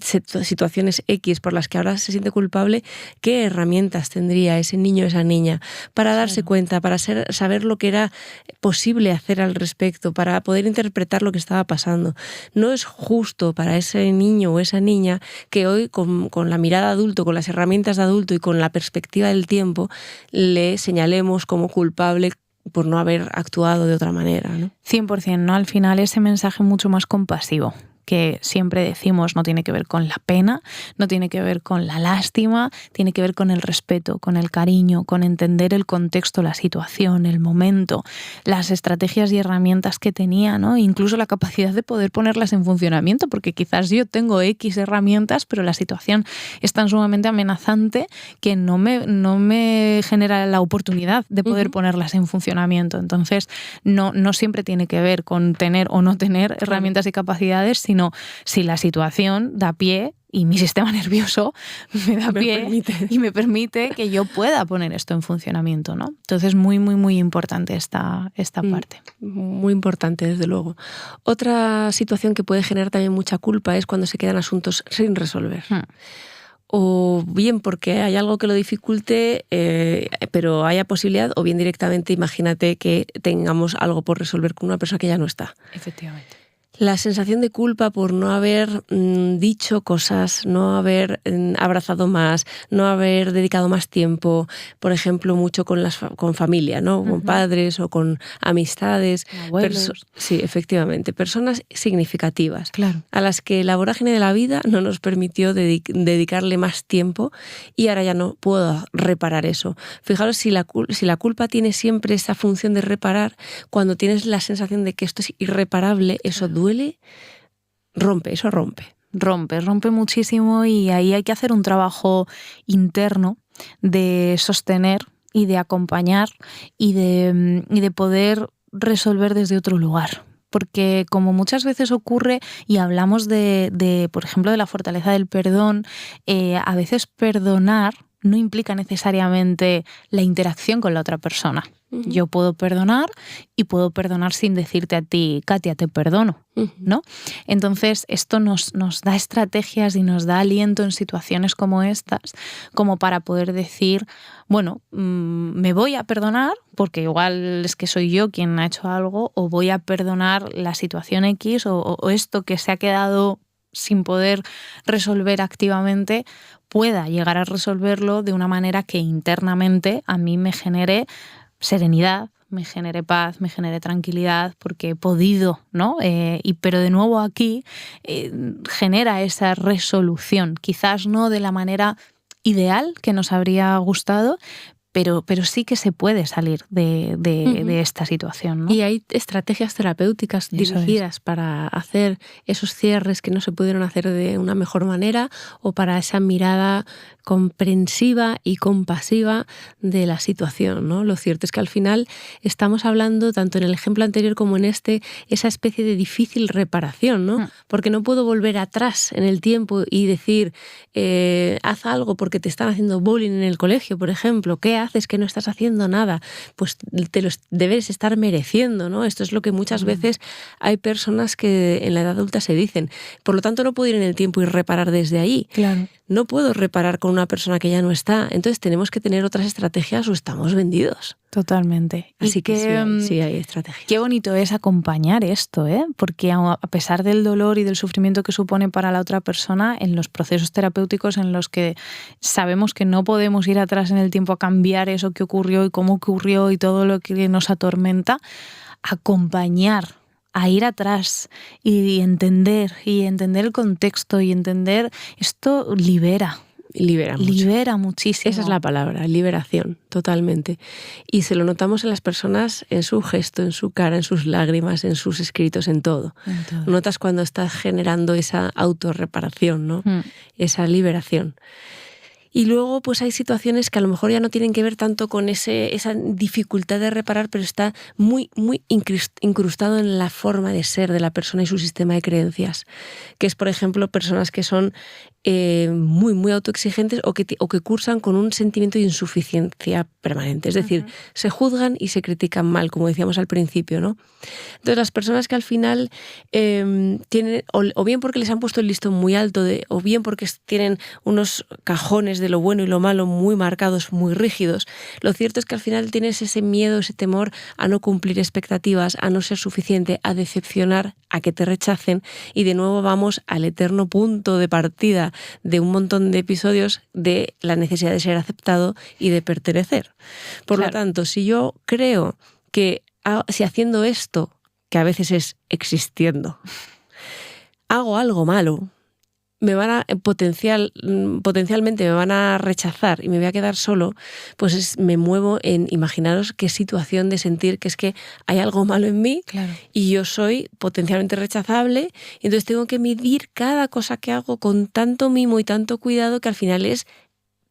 situaciones X por las que ahora se siente culpable, ¿qué herramientas tendría ese niño o esa niña para darse cuenta, para saber lo que era posible hacer al respecto, para poder interpretar lo que estaba pasando? No es justo para ese niño o esa niña que hoy con la mirada adulto, con las herramientas de adulto y con la perspectiva del tiempo le señalemos como culpable por no haber actuado de otra manera, ¿no? 100%, ¿no? Al final ese mensaje mucho más compasivo, que siempre decimos no tiene que ver con la pena, no tiene que ver con la lástima, tiene que ver con el respeto, con el cariño, con entender el contexto, la situación, el momento, las estrategias y herramientas que tenía, ¿no? Incluso la capacidad de poder ponerlas en funcionamiento, porque quizás yo tengo X herramientas, pero la situación es tan sumamente amenazante que no me genera la oportunidad de poder ponerlas en funcionamiento. Entonces, no siempre tiene que ver con tener o no tener herramientas y capacidades, sino si la situación da pie y mi sistema nervioso me da pie y me permite que yo pueda poner esto en funcionamiento, ¿no? Entonces, muy, muy, muy importante esta parte. Muy importante, desde luego. Otra situación que puede generar también mucha culpa es cuando se quedan asuntos sin resolver. O bien porque hay algo que lo dificulte, pero haya posibilidad, o bien directamente imagínate que tengamos algo por resolver con una persona que ya no está. Efectivamente. La sensación de culpa por no haber dicho cosas, no haber abrazado más, no haber dedicado más tiempo, por ejemplo, mucho con familia, ¿no? Con padres o con amistades. Abuelos. Sí, efectivamente. Personas significativas, claro, a las que la vorágine de la vida no nos permitió dedicarle más tiempo y ahora ya no puedo reparar eso. Fijaros, si la culpa tiene siempre esa función de reparar, cuando tienes la sensación de que esto es irreparable, eso duele, eso rompe. Rompe muchísimo, y ahí hay que hacer un trabajo interno de sostener y de acompañar y de poder resolver desde otro lugar. Porque como muchas veces ocurre, y hablamos de por ejemplo, de la fortaleza del perdón, a veces perdonar no implica necesariamente la interacción con la otra persona. Yo puedo perdonar y puedo perdonar sin decirte a ti, Katia, te perdono, ¿no? Entonces, esto nos da estrategias y nos da aliento en situaciones como estas, como para poder decir, bueno, me voy a perdonar porque igual es que soy yo quien ha hecho algo, o voy a perdonar la situación X o esto que se ha quedado sin poder resolver activamente, pueda llegar a resolverlo de una manera que internamente a mí me genere serenidad, me genere paz, me genere tranquilidad, porque he podido, ¿no? Pero de nuevo aquí genera esa resolución, quizás no de la manera ideal que nos habría gustado, pero sí que se puede salir de esta situación, ¿no? Y hay estrategias terapéuticas dirigidas para hacer esos cierres que no se pudieron hacer de una mejor manera, o para esa mirada comprensiva y compasiva de la situación, ¿no? Lo cierto es que al final estamos hablando, tanto en el ejemplo anterior como en este, esa especie de difícil reparación, ¿no? Porque no puedo volver atrás en el tiempo y decir, haz algo porque te están haciendo bullying en el colegio, por ejemplo. ¿Qué haces que no estás haciendo nada? Pues te los debes estar mereciendo, ¿no? Esto es lo que muchas veces hay personas que en la edad adulta se dicen. Por lo tanto, no puedo ir en el tiempo y reparar desde ahí. Claro. No puedo reparar con una persona que ya no está. Entonces tenemos que tener otras estrategias o estamos vendidos. Totalmente. Así que sí hay estrategias. Qué bonito es acompañar esto, porque a pesar del dolor y del sufrimiento que supone para la otra persona, en los procesos terapéuticos en los que sabemos que no podemos ir atrás en el tiempo a cambiar eso que ocurrió y cómo ocurrió y todo lo que nos atormenta, acompañar a ir atrás y entender el contexto y entender esto libera muchísimo. Esa es la palabra, liberación, totalmente. Y se lo notamos en las personas, en su gesto, en su cara, en sus lágrimas, en sus escritos, en todo. Notas cuando estás generando esa autorreparación, ¿no? Esa liberación. Y luego pues hay situaciones que a lo mejor ya no tienen que ver tanto con esa dificultad de reparar, pero está muy, muy incrustado en la forma de ser de la persona y su sistema de creencias. Que es, por ejemplo, personas que son muy, muy autoexigentes o que cursan con un sentimiento de insuficiencia permanente. Es decir, se juzgan y se critican mal, como decíamos al principio, ¿no? Entonces, las personas que al final tienen, o bien porque les han puesto el listón muy alto, o bien porque tienen unos cajones de lo bueno y lo malo muy marcados, muy rígidos, lo cierto es que al final tienes ese miedo, ese temor a no cumplir expectativas, a no ser suficiente, a decepcionar, a que te rechacen, y de nuevo vamos al eterno punto de partida de un montón de episodios de la necesidad de ser aceptado y de pertenecer. Por lo tanto, si yo creo que si haciendo esto, que a veces es existiendo, hago algo malo, potencialmente me van a rechazar y me voy a quedar solo, pues me muevo en, imaginaros qué situación de sentir que es que hay algo malo en mí, claro, y yo soy potencialmente rechazable, y entonces tengo que medir cada cosa que hago con tanto mimo y tanto cuidado que al final es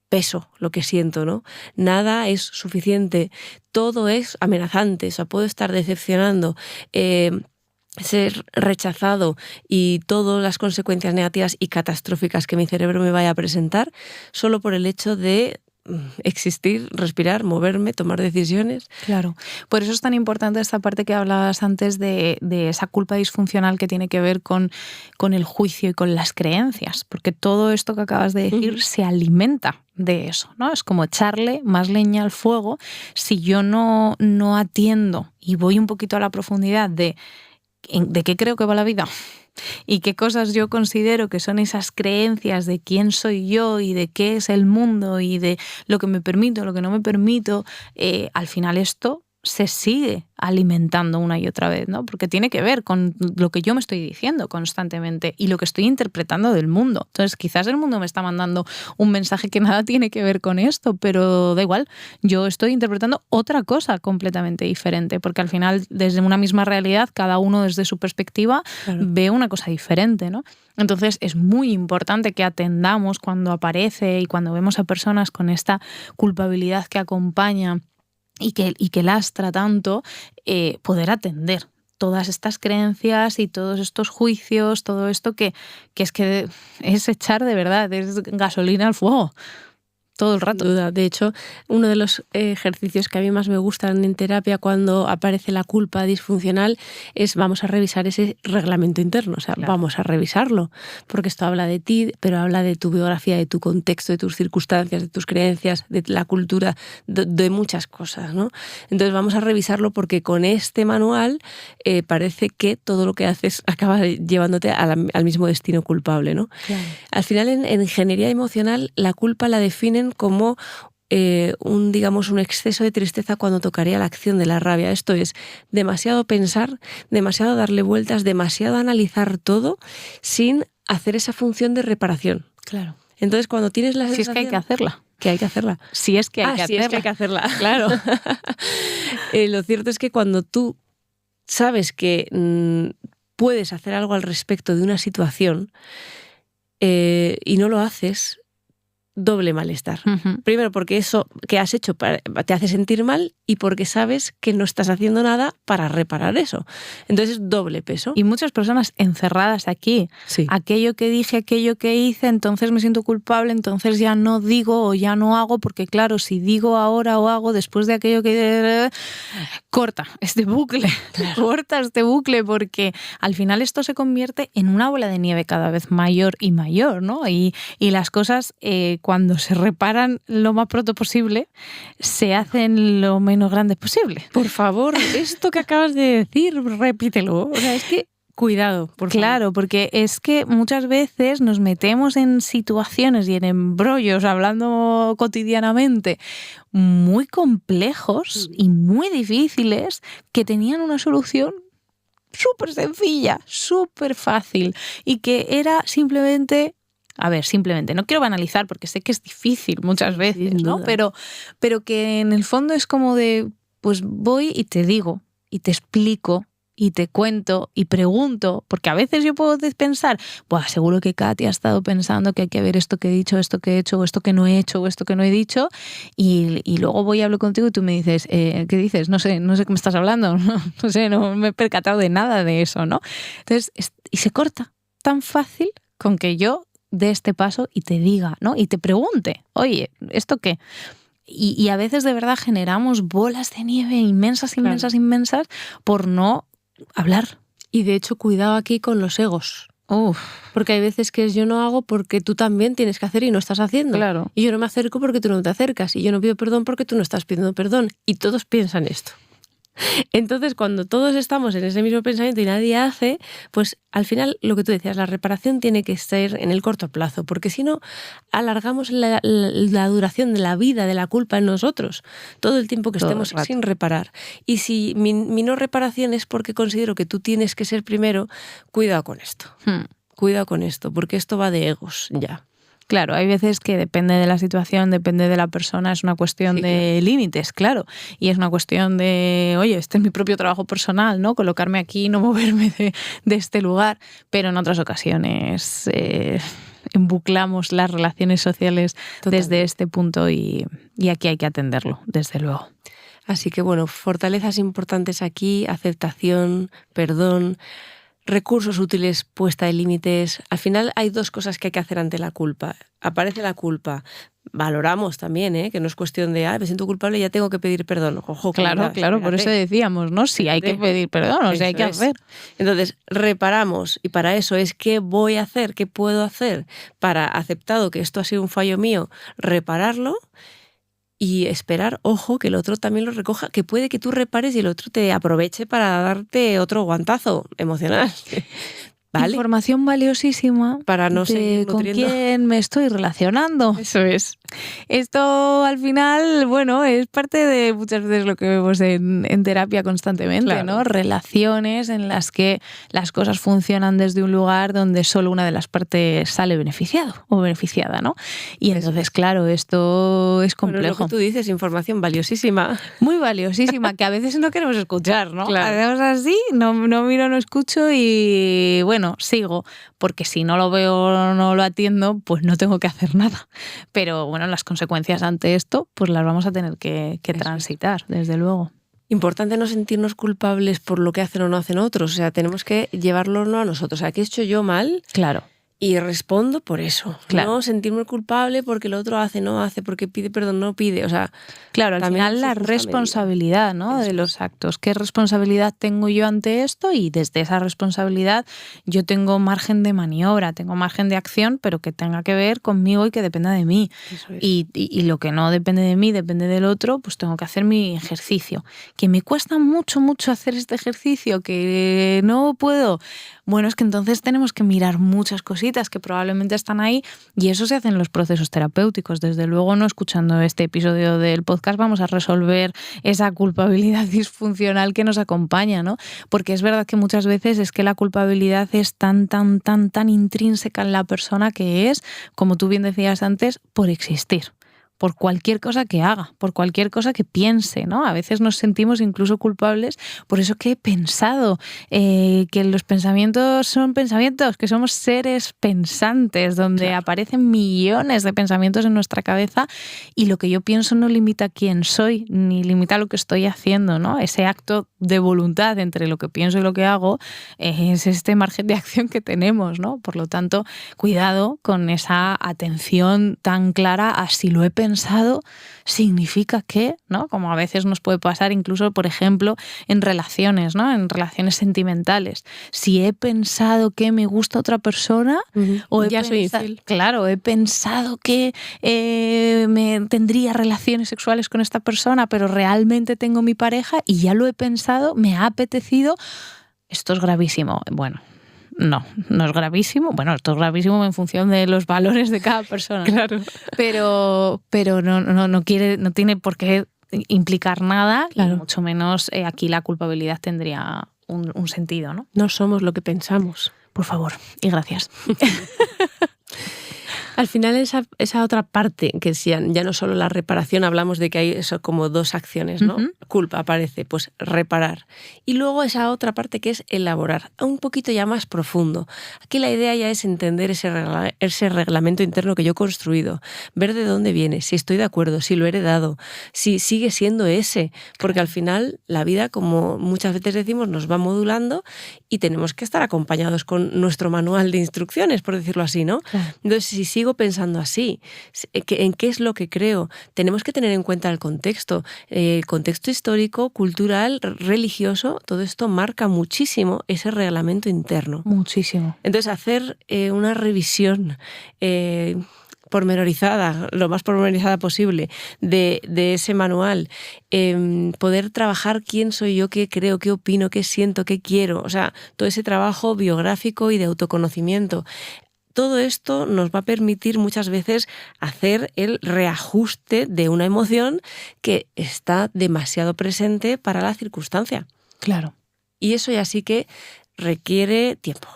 peso lo que siento, ¿no? Nada es suficiente, todo es amenazante, o sea, puedo estar decepcionando, ser rechazado y todas las consecuencias negativas y catastróficas que mi cerebro me vaya a presentar solo por el hecho de existir, respirar, moverme, tomar decisiones. Claro, por eso es tan importante esta parte que hablabas antes de esa culpa disfuncional que tiene que ver con el juicio y con las creencias, porque todo esto que acabas de decir se alimenta de eso, ¿no? Es como echarle más leña al fuego. Si yo no atiendo y voy un poquito a la profundidad de qué creo que va la vida y qué cosas yo considero que son esas creencias de quién soy yo y de qué es el mundo y de lo que me permito, lo que no me permito, al final esto se sigue alimentando una y otra vez, ¿no? Porque tiene que ver con lo que yo me estoy diciendo constantemente y lo que estoy interpretando del mundo. Entonces, quizás el mundo me está mandando un mensaje que nada tiene que ver con esto, pero da igual, yo estoy interpretando otra cosa completamente diferente, porque al final, desde una misma realidad, cada uno desde su perspectiva ve una cosa diferente, ¿no? Entonces, es muy importante que atendamos cuando aparece y cuando vemos a personas con esta culpabilidad que acompaña y que lastra tanto, poder atender todas estas creencias y todos estos juicios, todo esto que es echar de verdad, es gasolina al fuego. Todo el rato. Sin duda. De hecho, uno de los ejercicios que a mí más me gustan en terapia cuando aparece la culpa disfuncional es vamos a revisar ese reglamento interno, o sea, vamos a revisarlo, porque esto habla de ti, pero habla de tu biografía, de tu contexto, de tus circunstancias, de tus creencias, de la cultura, de muchas cosas, ¿no? Entonces vamos a revisarlo porque con este manual parece que todo lo que haces acaba llevándote al mismo destino culpable, ¿no? Claro. Al final, en ingeniería emocional, la culpa la definen como un exceso de tristeza cuando tocaría la acción de la rabia. Esto es demasiado pensar, demasiado darle vueltas, demasiado analizar todo sin hacer esa función de reparación. Claro. Entonces, cuando tienes la sensación... Si es que hay que hacerla. Que hay que hacerla. Si es que hay que hacerla. Si es que hay que hacerla. Claro. Lo cierto es que cuando tú sabes que puedes hacer algo al respecto de una situación y no lo haces, doble malestar. Primero porque eso que has hecho te hace sentir mal y porque sabes que no estás haciendo nada para reparar eso. Entonces doble peso. Y muchas personas encerradas aquí. Sí. Aquello que dije, aquello que hice, entonces me siento culpable, entonces ya no digo o ya no hago, porque claro, si digo ahora o hago después de aquello que... Corta este bucle, corta este bucle, porque al final esto se convierte en una bola de nieve cada vez mayor y mayor, ¿no? Y las cosas... cuando se reparan lo más pronto posible, se hacen lo menos grandes posible. Por favor, esto que acabas de decir, repítelo. O sea, es que cuidado, por favor. Claro, porque es que muchas veces nos metemos en situaciones y en embrollos, hablando cotidianamente, muy complejos y muy difíciles, que tenían una solución súper sencilla, súper fácil, y que era simplemente... A ver, simplemente, no quiero banalizar porque sé que es difícil muchas veces, ¿no? Pero que en el fondo es como de, pues voy y te digo y te explico y te cuento y pregunto, porque a veces yo puedo pensar, buah, seguro que Katy ha estado pensando que hay que ver esto que he dicho, esto que he hecho, o esto que no he hecho, o esto que no he dicho, y luego voy y hablo contigo y tú me dices, ¿qué dices? No sé qué me estás hablando, no sé, no me he percatado de nada de eso, ¿no? Entonces, y se corta tan fácil con que yo dé este paso y te diga, ¿no? Y te pregunte, oye, ¿esto qué? Y a veces de verdad generamos bolas de nieve inmensas por no hablar. Y de hecho, cuidado aquí con los egos. Uf. Porque hay veces que yo no hago porque tú también tienes que hacer y no estás haciendo. Claro. Y yo no me acerco porque tú no te acercas. Y yo no pido perdón porque tú no estás pidiendo perdón. Y todos piensan esto. Entonces, cuando todos estamos en ese mismo pensamiento y nadie hace, pues al final, lo que tú decías, la reparación tiene que ser en el corto plazo, porque si no, alargamos la duración de la vida de la culpa en nosotros, todo el tiempo que estemos sin reparar. Y si mi no reparación es porque considero que tú tienes que ser primero, cuidado con esto. Cuidado con esto, porque esto va de egos ya. Claro, hay veces que depende de la situación, depende de la persona, es una cuestión de límites, claro. Y es una cuestión de, oye, este es mi propio trabajo personal, ¿no? Colocarme aquí, no moverme de este lugar. Pero en otras ocasiones embuclamos las relaciones sociales desde este punto y aquí hay que atenderlo, desde luego. Así que bueno, fortalezas importantes aquí, aceptación, perdón, recursos útiles, puesta de límites. Al final hay dos cosas que hay que hacer ante la culpa. Aparece la culpa. Valoramos también, que no es cuestión de, me siento culpable y ya tengo que pedir perdón. Ojo, claro, por eso decíamos, ¿no? Sí, hay que pedir perdón, o sea, hay que hacer. Entonces, reparamos y para eso es qué voy a hacer, qué puedo hacer para, aceptado que esto ha sido un fallo mío, repararlo. Y esperar, ojo, que el otro también lo recoja, que puede que tú repares y el otro te aproveche para darte otro guantazo emocional. ¿Vale? Información valiosísima para no seguir nutriendo. ¿Con quién me estoy relacionando? Eso es. Esto al final, bueno, es parte de muchas veces lo que vemos en terapia constantemente, claro, ¿no? Relaciones en las que las cosas funcionan desde un lugar donde solo una de las partes sale beneficiado o beneficiada, ¿no? Y entonces, claro, esto es complejo. Bueno, lo que tú dices, información valiosísima. Muy valiosísima, que a veces no queremos escuchar, ¿no? Claro. Hacemos así, no miro, no escucho y bueno, sigo, porque si no lo veo, no lo atiendo, pues no tengo que hacer nada. Pero bueno, las consecuencias ante esto, pues las vamos a tener que transitar, desde luego. Importante no sentirnos culpables por lo que hacen o no hacen otros. O sea, tenemos que llevarlo no a nosotros. O sea, ¿qué he hecho yo mal? Claro. Y respondo por eso. Claro. No sentirme culpable porque el otro hace, no hace, porque pide perdón, no pide. O sea, claro, al final la responsabilidad, ¿no? De los actos. ¿Qué responsabilidad tengo yo ante esto? Y desde esa responsabilidad yo tengo margen de maniobra, tengo margen de acción, pero que tenga que ver conmigo y que dependa de mí. Eso es. Y lo que no depende de mí, depende del otro, pues tengo que hacer mi ejercicio. Que me cuesta mucho hacer este ejercicio, que no puedo. Bueno, es que entonces tenemos que mirar muchas cositas que probablemente están ahí y eso se hace en los procesos terapéuticos. Desde luego, no escuchando este episodio del podcast vamos a resolver esa culpabilidad disfuncional que nos acompaña, ¿no? Porque es verdad que muchas veces es que la culpabilidad es tan intrínseca en la persona que es, como tú bien decías antes, por existir. Por cualquier cosa que haga, por cualquier cosa que piense, ¿no? A veces nos sentimos incluso culpables por eso que he pensado, que los pensamientos son pensamientos, que somos seres pensantes, donde claro, aparecen millones de pensamientos en nuestra cabeza y lo que yo pienso no limita quién soy, ni limita lo que estoy haciendo, ¿no? Ese acto de voluntad entre lo que pienso y lo que hago es este margen de acción que tenemos, ¿no? Por lo tanto, cuidado con esa atención tan clara a si lo he pensado, significa que, ¿no? Como a veces nos puede pasar incluso, por ejemplo, en relaciones, ¿no? En relaciones sentimentales. Si he pensado que me gusta otra persona, o ya soy infiel. Claro, he pensado que me tendría relaciones sexuales con esta persona, pero realmente tengo mi pareja y ya lo he pensado, me ha apetecido. Esto es gravísimo. Bueno, no es gravísimo. Bueno, esto es gravísimo en función de los valores de cada persona. Claro. Pero no tiene por qué implicar nada, claro, y mucho menos aquí la culpabilidad tendría un sentido, ¿no? No somos lo que pensamos. Por favor, y gracias. Al final esa otra parte, que ya no solo la reparación, hablamos de que hay eso como dos acciones, ¿no? culpa aparece, pues reparar. Y luego esa otra parte que es elaborar, un poquito ya más profundo. Aquí la idea ya es entender ese reglamento interno que yo he construido, ver de dónde viene, si estoy de acuerdo, si lo he heredado, si sigue siendo ese, porque al final la vida, como muchas veces decimos, nos va modulando y tenemos que estar acompañados con nuestro manual de instrucciones, por decirlo así, ¿no? Claro. Entonces, si sigo pensando así, ¿en qué es lo que creo? Tenemos que tener en cuenta el contexto histórico, cultural, religioso, todo esto marca muchísimo ese reglamento interno. Muchísimo. Entonces, hacer una revisión pormenorizada, lo más pormenorizada posible, de ese manual, poder trabajar quién soy yo, qué creo, qué opino, qué siento, qué quiero, o sea, todo ese trabajo biográfico y de autoconocimiento. Todo esto nos va a permitir muchas veces hacer el reajuste de una emoción que está demasiado presente para la circunstancia. Claro. Y eso ya sí que requiere tiempo.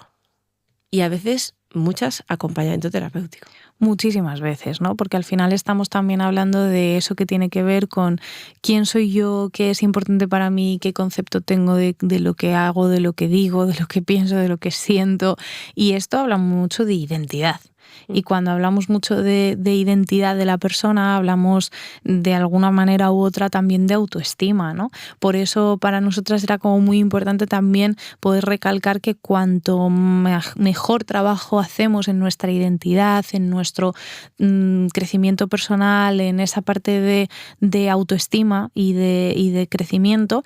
Y a veces muchas acompañamiento terapéutico. Muchísimas veces, ¿no? Porque al final estamos también hablando de eso que tiene que ver con quién soy yo, qué es importante para mí, qué concepto tengo de lo que hago, de lo que digo, de lo que pienso, de lo que siento. Y esto habla mucho de identidad. Y cuando hablamos mucho de identidad de la persona, hablamos de alguna manera u otra también de autoestima, ¿no? Por eso para nosotras era como muy importante también poder recalcar que cuanto mejor trabajo hacemos en nuestra identidad, en nuestro crecimiento personal, en esa parte de autoestima y de crecimiento,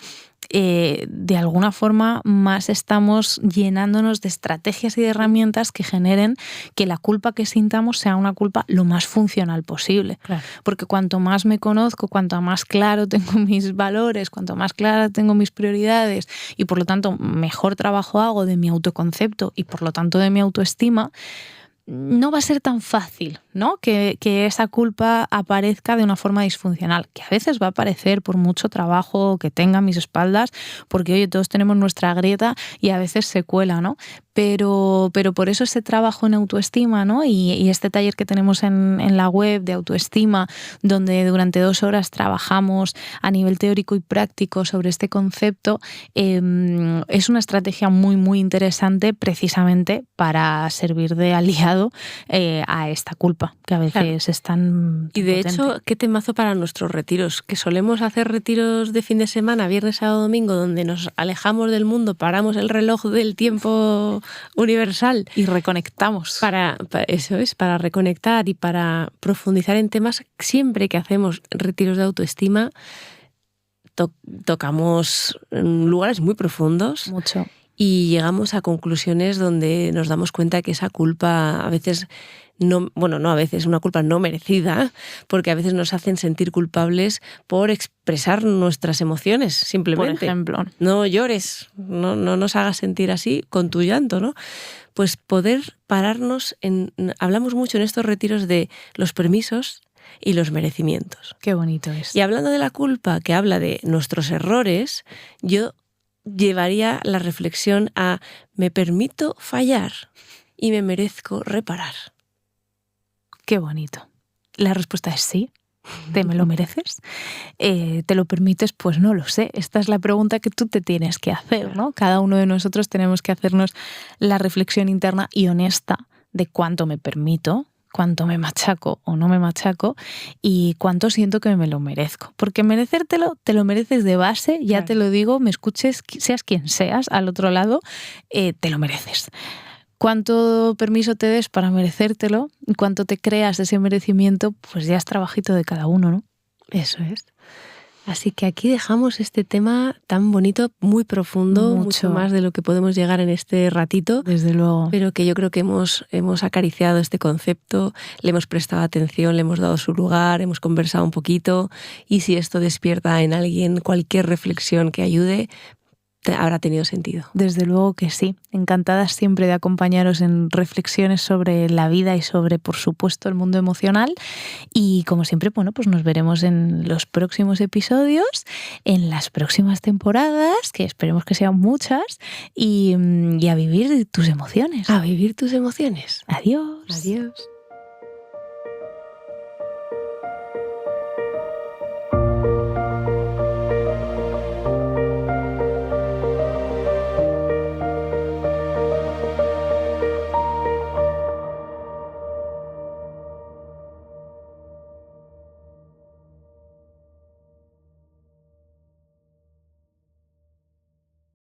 de alguna forma más estamos llenándonos de estrategias y de herramientas que generen que la culpa que sintamos sea una culpa lo más funcional posible. Claro. Porque cuanto más me conozco, cuanto más claro tengo mis valores, cuanto más clara tengo mis prioridades y por lo tanto mejor trabajo hago de mi autoconcepto y por lo tanto de mi autoestima, no va a ser tan fácil, ¿no? Que esa culpa aparezca de una forma disfuncional, que a veces va a aparecer por mucho trabajo que tenga a mis espaldas, porque oye, todos tenemos nuestra grieta y a veces se cuela, ¿no? Pero por eso ese trabajo en autoestima, ¿no? Y este taller que tenemos en la web de autoestima, donde durante 2 horas trabajamos a nivel teórico y práctico sobre este concepto, es una estrategia muy, muy interesante precisamente para servir de aliado a esta culpa, que a veces es tan Y de potente. hecho, qué temazo para nuestros retiros, que solemos hacer retiros de fin de semana, viernes, sábado, domingo, donde nos alejamos del mundo, paramos el reloj del tiempo universal y reconectamos. Eso es, para reconectar y para profundizar en temas. Siempre que hacemos retiros de autoestima, tocamos lugares muy profundos. Mucho. Y llegamos a conclusiones donde nos damos cuenta que esa culpa a veces una culpa no merecida, porque a veces nos hacen sentir culpables por expresar nuestras emociones, simplemente. Por ejemplo. No llores, no nos hagas sentir así con tu llanto, ¿no? Pues poder pararnos hablamos mucho en estos retiros de los permisos y los merecimientos. Qué bonito es. Y hablando de la culpa, que habla de nuestros errores, yo llevaría la reflexión a me permito fallar y me merezco reparar. Qué bonito. La respuesta es sí. ¿Te me lo mereces? ¿Te lo permites? Pues no lo sé. Esta es la pregunta que tú te tienes que hacer, ¿no? Cada uno de nosotros tenemos que hacernos la reflexión interna y honesta de cuánto me permito, cuánto me machaco o no me machaco y cuánto siento que me lo merezco. Porque merecértelo, te lo mereces de base, ya claro. Te lo digo, me escuches, seas quien seas al otro lado, te lo mereces. Cuánto permiso te des para merecértelo y cuánto te creas ese merecimiento, pues ya es trabajito de cada uno, ¿no? Eso es. Así que aquí dejamos este tema tan bonito, muy profundo, mucho más de lo que podemos llegar en este ratito. Desde luego. Pero que yo creo que hemos acariciado este concepto, le hemos prestado atención, le hemos dado su lugar, hemos conversado un poquito y si esto despierta en alguien cualquier reflexión que ayude, habrá tenido sentido. Desde luego que sí. Encantadas siempre de acompañaros en reflexiones sobre la vida y sobre, por supuesto, el mundo emocional. Y como siempre, bueno, pues nos veremos en los próximos episodios, en las próximas temporadas, que esperemos que sean muchas, y a vivir tus emociones. A vivir tus emociones. Adiós. Adiós.